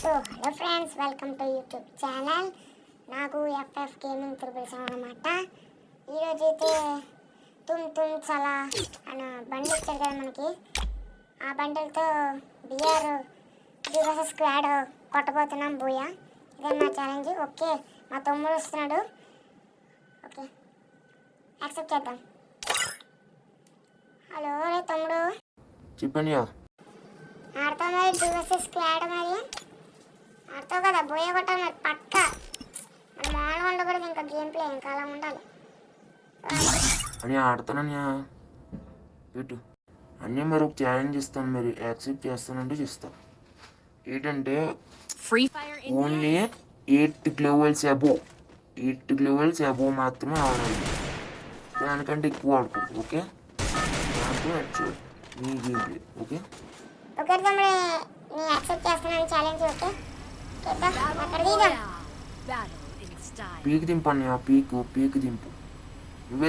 So hello friends, welcome to YouTube channel. నాకు FF gaming త్రిబుల్సం అనమాట. ఈరోజు అయితే తుమ్ చాలా అన్న బండి ఇచ్చారు కదా మనకి. ఆ బండిలతో బిఆర్ వర్సెస్ స్క్వాడ్ కొట్టబోతున్నాం. బోయా, ఇదే మా ఛాలెంజ్. ఓకే, మా తమ్ముడు వస్తున్నాడు. ఓకే, యాక్సెప్ట్ చేద్దాం. హలో రే తమ్ముడు, చెప్పండి. ఆడతావు మరి వర్సెస్ స్క్వాడ్? మరి ఆడతావు కదా, బోయా కొట్టాలి మరి పక్క. మన మామూలుగా ఉండకూడదు, ఇంకా గేమ్ ప్లే ఇంకా అలా ఉండాలి. అని ఆడతానని పెట్టు అన్నీ మరి ఒక ఛాలెంజ్ ఇస్తాను, మరి యాక్సెప్ట్ చేస్తానంటే చేస్తాను. ఏంటంటే only 8 levels above 8 levels above మాత్రమే ఆడాలి. దానికంటే ఎక్కువ ఆడకూడదు. ఓకే, దాంట్లో యాక్చువల్ మీ గేమ్ ప్లే. ఓకే ఓకే తమ్ముడు, నేను యాక్సెప్ట్ చేస్తున్నాను ఛాలెంజ్. ఓకే, అక్కడ దిగుదాం. పీక్ దింపు అన్నయ్య, పీక్ దింపు. నువ్వే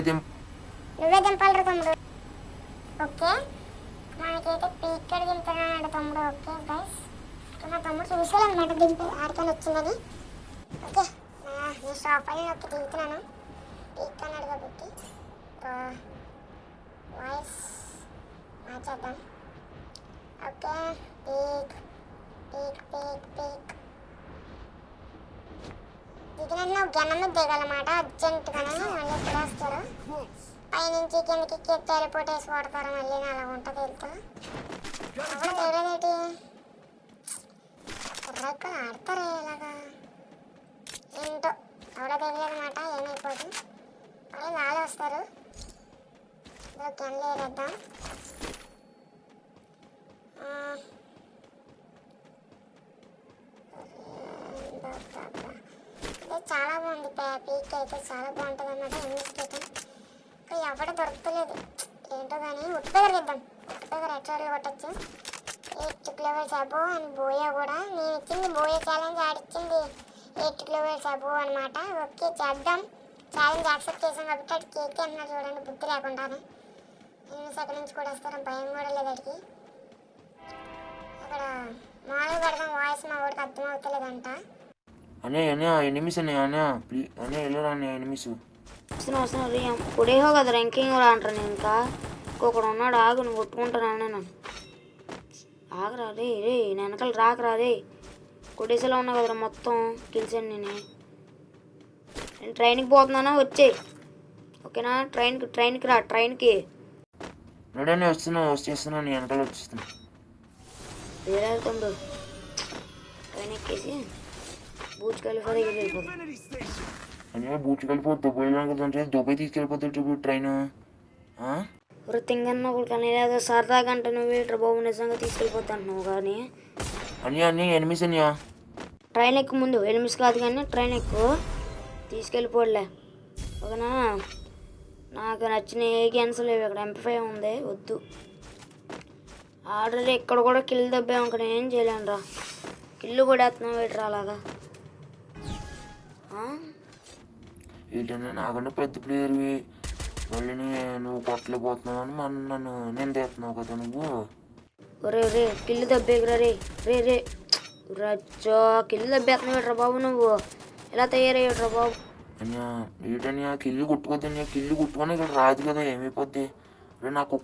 దింపాలి తమ్ముడు. ఓకే, మనకైతే పీక్ దింపుతున్నాడు తమ్ముడు. ఓకే గైస్, మా తమ్ముడు చూసుకోవాలన్నమాట దింపు ఆడికని వచ్చిందని. ఓకే, నేను షాప్ అని ఒకటి దిగుతున్నాను. పీక్ అన్నాడు కాబట్టి వాయిస్ మార్చేద్దాం. ఓకే, పీక్ దిగిన గణము దిగాలన్నమాట అర్జెంటుగానే. మళ్ళీ ఎప్పుడు వస్తారు, పైనుంచి కిందకి టెలిపోర్ట్ వేసి కొడతారు. మళ్ళీ అలా ఉంటుంది వెళ్తా. ఎవరు తెలియదేటి కుర్రక్కలు ఆడతారు ఇలాగా ఏంటో. ఎవడో తెలియదన్నమాట, ఏమైపోదు. మళ్ళీ నాలుగు వస్తారు. గన్లు వేరేద్దాం. చాలా బాగుంది పీక్ అయితే, చాలా బాగుంటుంది అన్నమాట. ఇన్వెస్టిగేషన్ ఇంకా ఎవడ దొరకలేదు ఏంటో కానీ. ఉట్టుపేదర్ ఇద్దాం. ఉట్టుపేదర్ ఎట్లా కొట్టచ్చు. 8 లెవెల్స్ అబో అని బోయా కూడా. నేను ఇచ్చింది బోయా ఛాలెంజ్, ఆడిచ్చింది 8 లెవెల్స్ అబో అనమాట. ఓకే చేద్దాం. ఛాలెంజ్ యాక్సెప్ట్ చేసాం కాబట్టి అటు కేక్ అంటున్నారు చూడండి, బుద్ధి లేకుండానే. ఎన్ని సెకండ్ నుంచి కూడా వస్తారు, భయం కూడా లేదు అడిగి. అక్కడ మామూలుగా పెడదాం వాయిస్, మా వాడికి అర్థం అవుతలేదంట. అనే ఎనిమిస్ అనే ప్లీజ్ అనే వెళ్ళరా అనే ఎనిమిస్ వస్తున్నా. కొడేహో కదా ర్యాంకింగ్ కూడా అంటారు. ఇంకా ఇంకొకడు ఉన్నాడు, ఆగు నువ్వు కొట్టుకుంటాను. నేను ఆగరా రే నేను వెనకాల రాకరా రే. కొడేసేలో ఉన్నా కదరా మొత్తం గెలిచాను నేను ట్రైన్కి పోతున్నానా, వచ్చేయి. ఓకేనా, ట్రైన్కి రా. ట్రైన్కి రెడీ వచ్చేస్తున్నా నేను వెనకాల వచ్చేస్తున్నా. వేరే తమ్ముడు ట్రైన్ ఎక్కేసి బూచ్ ఖలీఫా దగ్గర వెళ్ళిపోతాం. అని బూచ్ వెళ్ళిపోతుంది. దుబాయ్ దుబాయ్ తీసుకెళ్ళిపోతాడు ట్రైన్. వృత్తింగన్న ఒకటి కానీ లేదా సరదాగా అంటే నువ్వు ఏంట్రా బాబు నిజంగా తీసుకెళ్ళిపోతాను నువ్వు. కానీ అని ఎనిమిస్ అనియా ట్రైన్ ఎక్కువ ముందు ఎనిమిస్ కాదు కానీ ట్రైన్ ఎక్కువ తీసుకెళ్ళిపోలే. ఓకేనా, నాకు నచ్చిన ఏ గేమ్స్ లేవు. ఇక్కడ MP5 ఉంది, వద్దు. ఆల్రెడీ ఇక్కడ కూడా కిల్ దెబ్బే, ఇక్కడ ఏం చేయలేను రా. కిల్లు కూడా వేస్తున్నావు వేటరా అలాగా. ఏంటంటే నాకంటే పెద్ద ప్లేయర్వి, మళ్ళీ నువ్వు కొట్టలేకపోతున్నావు అని నన్ను నిందేస్తున్నావు కదా నువ్వు. రే కిల్లు దెబ్బేకిరా రే రజ్జో కిల్లు దెబ్బేస్తున్నావు వేటరా బాబు. నువ్వు ఎలా తయారయ్యాడురా బాబు. అన్యా ఏంటన్యా కిల్లు కొట్టుకోద్దన్యా, కిల్లు కొట్టుకొని ఇక్కడ రాదు కదా, ఏమైపోద్ది. నాకు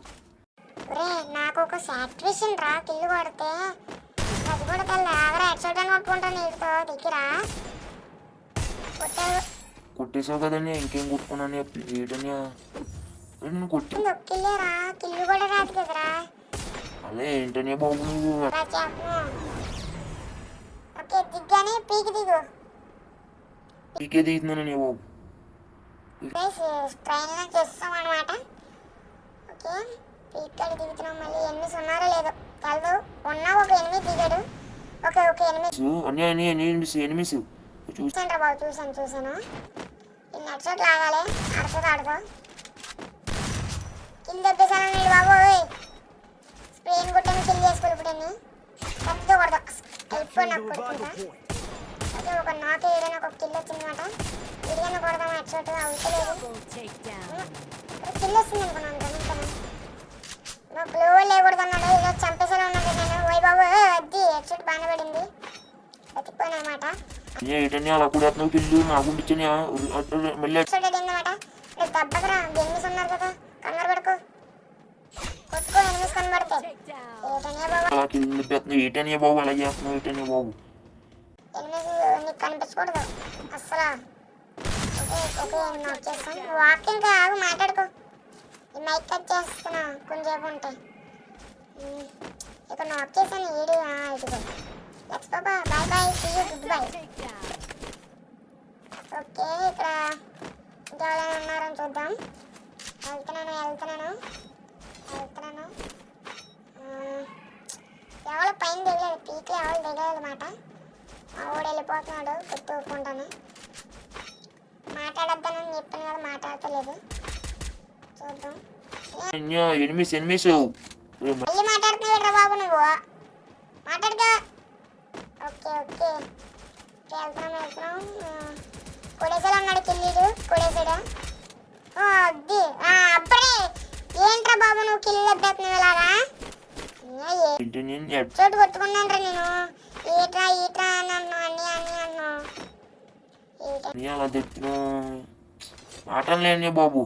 ఒక సాటిస్ఫాక్షన్ రా కిల్లు కొడితే. అది కూడా తెల్ల ఆగరా హెడ్షాట్ అని కొట్టుకుంటాను. వీటితో దిగిరా కొట్టేసావు కదన్యా, ఇంకేం కొట్టుకున్నాను. ఏంటన్యా నేను కొట్టి కిల్లేరా, కిల్లు కూడా రాదు కదరా. అదే ఏంటన్యా బాబు నువ్వు. ఓకే దిగ్గానే పీకి దిగు. పీకే దిగుతున్నానని బాబు. ట్రైన్లో చేస్తాం అనమాట. ఓకే, ఇక్కడ దిగుతున్నాం. మళ్ళీ ఎనిమిది ఉన్నారో లేదో తెలదు. ఉన్నా ఒక 8 దిగాడు. ఓకే 8 చూసాను రా బాబు, చూసాను. ఈ నెట్షాట్ లాగాలి. ఆడుకో కిల్ తెప్పేసాను బాబు. స్ప్రేన్ కొట్టాను, కిల్ చేసుకోవాలి. ఇప్పుడు కత్తితో కొడతా అయిపోయి నాకు కొడుకుంటా. ఓకే, ఒక నాకే ఏదైనా ఒక కిల్ వచ్చిందన్నమాట. ఇడిగానే కొడదాం. నెట్షాట్ అవుతలేదు. కిల్ వస్తుంది అనుకున్నాను. గ్లో లేకూడదు అన్నాడు. ఇలా చంపేసేలా ఉన్నాడు. నేను వై బాబు అద్ది హెడ్షాట్ బాగానే పడింది. బతికిపోయాను అనమాట. ఏంటని అలా కూడా కిల్లు నాకుండిచ్చని మళ్ళీ చూడండి అన్నమాట. రేపు దెబ్బకరా ఎనిమిస్ ఉన్నారు కదా, కంగారు పడుకో, కొట్టుకో ఎనిమిస్ కనబడితే. ఏటనే బాబు అలా కిల్లు నింపేస్తున్నావు ఏంటని బాబు అలా చేస్తున్నావు ఏంటని బాబు ఎనిమిస్ నీకు కనిపించకూడదు అస్సలు. ఓకే ఓకే నాకు చేస్తాను. వాక్ ఇంకా ఆగు, మాట్లాడుకో. ఈ మైక్ కట్ చేస్తున్నా కొంచెంసేపు ఉంటాయి. ఇక్కడ నాక్ చేశాను ఇదిగో. లెట్స్ బాబా, bye bye, see you, goodbye. Okay ఇక్కడ ఇంకెవరైనా ఉన్నారని చూద్దాం. వెళ్తున్నాను ఎవరు పైన దిగలేదు, పీకి ఎవరు దిగలేదు అన్నమాట. మా ఊడు వెళ్ళిపోతున్నాడు, గుర్తుకుంటాను. మాట్లాడొద్దానని చెప్పాను కదా, మాట్లాడతలేదు. చూద్దాం. ఎనిమిస్ మళ్ళీ మాట్లాడుతున్నావు బాబు నువ్వు, మాట్లాడుకో. ఓకే ఓకే వెళ్తున్నాం. కొడేసాడు అన్నాడు కిల్లీడు, కొడేసాడు. అది అప్పుడే ఏంట్రా బాబు నువ్వు కిల్లు దెబ్బేస్తున్నావు ఇలాగా? చోటు కొట్టుకున్నాను రా నేను. ఈట్రా అని అన్నాను. అలా తెచ్చిన మాటలేని బాబు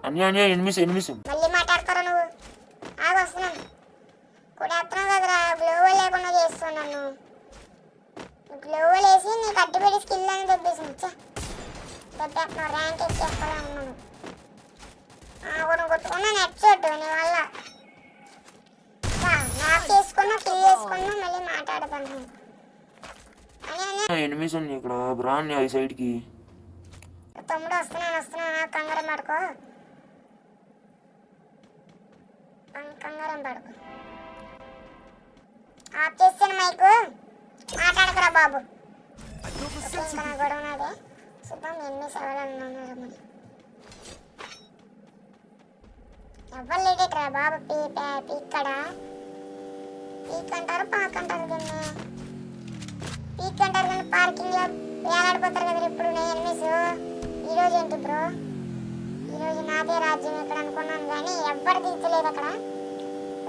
అన్య ఎనిమిస్ మళ్ళీ మాట్లాడతారా నువ్వు? ఆగు వస్తున్నాను. కొడేస్తున్నావు కదరా, గ్లోవ్ లేకుండా చేస్తున్నాను. గ్లోవ్ వేసి నీకు అడ్డుపెట్టి స్కిల్ అని దెబ్బేసింది. దెబ్బేస్తున్నావు, ర్యాంక్ ఎక్కేస్తా ఉన్నాను. కొట్టుకున్నాను హెడ్ షాట్ నీ వల్ల. నాకు చేసుకున్నా, కిల్ చేసుకున్నా, మళ్ళీ మాట్లాడతాను. ఎనిమిస్ ఉంది ఇక్కడ బ్రాన్ ఈ సైడ్కి. తమ్ముడు వస్తున్నాను, కంగారం పడుకో. ఆఫ్ చేస్తాను మైకు, మాట్లాడకరా బాబు. ఇంకా నా గొడవ నాదే. చూద్దాం ఎన్ని సవాలన్నారు మరి. ఎవరు లేడేట్రా బాబు. పీక్కడ పీక్ అంటారు, పాక్ అంటారు. దీన్ని పీక్ అంటారు కానీ పార్కింగ్లో వేలాడిపోతారు కదా ఇప్పుడు. నేను ఎనిమిస్ ఈరోజు ఏంటి బ్రో, ఈరోజు నాదే రాజ్యం ఇక్కడ అనుకున్నాను కానీ ఎవ్వరు దిగుతలేదు అక్కడ.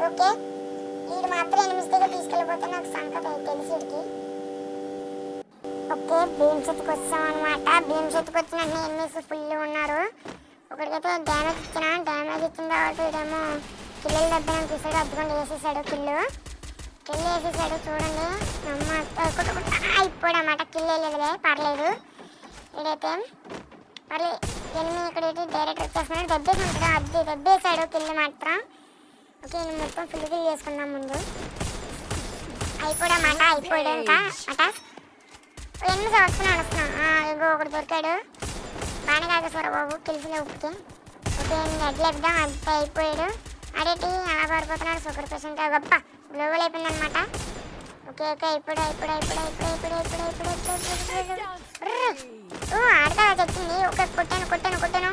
ఓకే వీడు మాత్రం ఎనిమిస్ దగ్గర తీసుకెళ్ళిపోతే నాకు సంగతి తెలిసి వీడికి. ఓకే భీమ్ చెట్టుకు వచ్చాం అనమాట. భీమ్ చెట్టుకు వచ్చిన ఎనిమిస్ ఫుల్ ఉన్నారు. ఒకటికైతే డ్యామేజ్ ఇచ్చిన తర్వాత వీడేమో కిల్లలు దెబ్బని తీసాడు, అద్దుకొని వేసేసాడు. కిల్లు వేసేసాడు చూడండి. అమ్మ ఇప్పుడు అన్నమాట కిల్ వేయలేదులే, పర్లేదు. వీడైతే మళ్ళీ ఎనిమిది ఇక్కడ డైరెక్ట్ వచ్చేస్తున్నాడు, దెబ్బేసి ఉంటాడు. అది దెబ్బేసాడు కిల్లు మాత్రం. ఓకే నేను మొత్తం ఫుల్ కిల్ చేసుకున్నాం ముందు. అయిపోయాడు ఇంకా అట. ఎనిమిది వస్తున్నాను. ఇంకో ఒకటి దొరికాడు. బాగానే కాకేశ్వర బాబు కిల్స్లో ఉప్పితే. Okay head లేపుదాం. అంతే అయిపోయాడు. అదేంటి అలా పడిపోతున్నాడు, షుగర్ పేషెంట్ గొప్ప గ్లోబల్ అయిపోయిందనమాట. ఓకే ఇప్పుడు ఆడతా వచ్చింది. ఓకే కొట్టాను.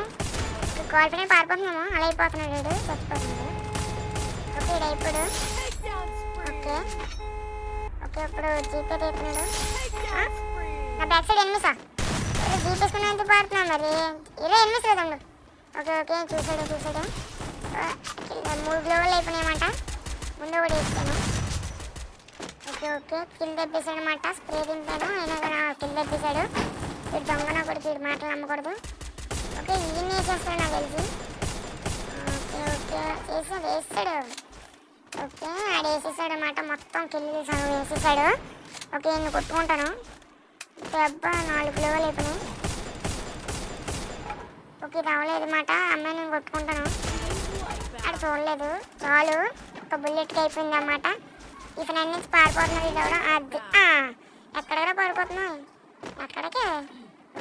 కాల్ఫినే పారిపోతున్నాము, అలా అయిపోతున్నాడు, చచ్చిపోతున్నాడు. ఓకే ఇప్పుడు ఇప్పుడు జీపే తీస్తున్నాడు. నా బ్యాక్ సైడ్ ఎనిమిసా జీప్ వేసుకుని ఎంత పాడుతున్నావు మరి? 28 కదండు. ఓకే చూసాడు. 3 గ్లోవల్ అయిపోయినాయన్నమాట. ముందు కూడా వేస్తాను. ఓకే కింద తెప్పేసాడు అనమాట. స్ప్రే తింటాను అయినా కూడా కింద తెప్పేసాడు. వీడు దొంగన కొడుకు, వీడు మాటలు నమ్మకూడదు. ఓకే ఈయన వేసేస్తాడు నాకు తెలిసి. ఓకే వేస్తాడు. ఓకే ఆడ వేసేసాడు అన్నమాట. మొత్తం కిల్లు సగం వేసేసాడు. ఓకే నేను కొట్టుకుంటాను. దెబ్బ 4 గ్లోవల్ అయిపోయినాయి. ఓకే రావలేదు అన్నమాట. అమ్మాయి నేను కొట్టుకుంటాను. అది చూడలేదు, చాలు ఒక బుల్లెట్కి అయిపోయింది అన్నమాట. ఈ ఫ్రెండ్ నుంచి పారిపోతున్నాడు ఇది. అది ఎక్కడికరా పారిపోతున్నావు? ఎక్కడికే?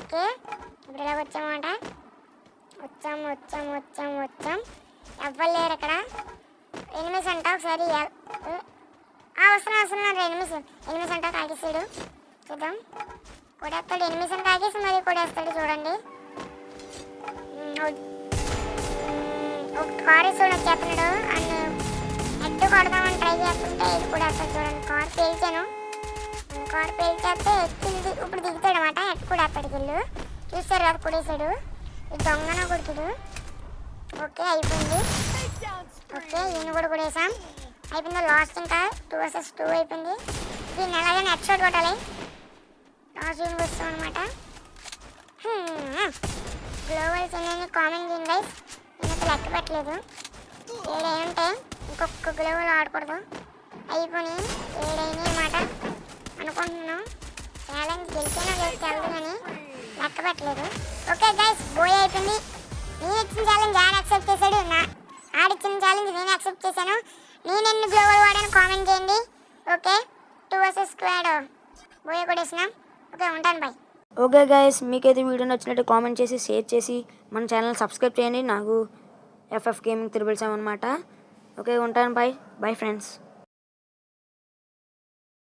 ఓకే ఇప్పుడు ఇలా వచ్చామన్నమాట. వచ్చాం. ఎవ్వరు లేరు ఇక్కడ. ఎనిమిస్ అంట. ఒకసారి వస్తున్నాడు ఎనిమిస్ అంట. కాకేసాడు చూద్దాం. కొడేస్తాడు ఎనిమిస్ అని కాకేసి మరి కొడేస్తాడు చూడండి. ఒక కారు చూడ వచ్చేస్తున్నాడు. అండ్ హెడ్ కొడదామని ట్రై చేస్తుంటే ఇది కూడా వస్తాడు చూడండి. కారు పేల్చేస్తే కిల్లు ఇప్పుడు దిగుతాడు అనమాట. హెడ్ కూడా వస్తాడు కిల్లు. చూస్తారు కదా కొడేసాడు. ఇది దొంగన కొడుకుడు. ఓకే అయిపోయింది. ఓకే ఈయన కూడా కొడేసాం. అయిపోయింది. లాస్ట్ ఇంకా 2 vs 2 అయిపోయింది. దీన్ని ఎలాగైనా ఎపిసోడ్ కొట్టాలి. లాస్ట్ వీక్ వస్తాం అనమాట. గ్లోబల్స్ అనేది కామెంట్ చేయండి గైస్. నేనైతే లెక్క పెట్టలేదు. 7 అయి ఉంటే ఇంకొక గ్లోబల్ ఆడకూడదు. అయిపోయి 7 అయినాయి అన్నమాట అనుకుంటున్నాను. ఛాలెంజ్ గెలిచానో లేదు తెలదు కానీ లెక్క పెట్టలేదు. ఓకే గైస్, బోయ్ అయిపోయింది. నేను ఇచ్చిన ఛాలెంజ్ ఆడ యాక్సెప్ట్ చేశాడు, ఆడిచ్చిన ఛాలెంజ్ నేను యాక్సెప్ట్ చేశాను. నేను ఎన్ని గ్లోబల్ వాడాను కామెంట్ చేయండి. ఓకే, 2 vs స్క్వాడ్ బోయ్ కూడా వేసినాం. ఓకే, ఉంటాను బాయ్. ఓకే గైస్, మీకైతే వీడియో నచ్చినట్టు కామెంట్ చేసి షేర్ చేసి మన ఛానల్ సబ్స్క్రైబ్ చేయండి. నాకు FF గేమింగ్ 777 అనమాట. ఓకే, ఉంటాను. Bye friends.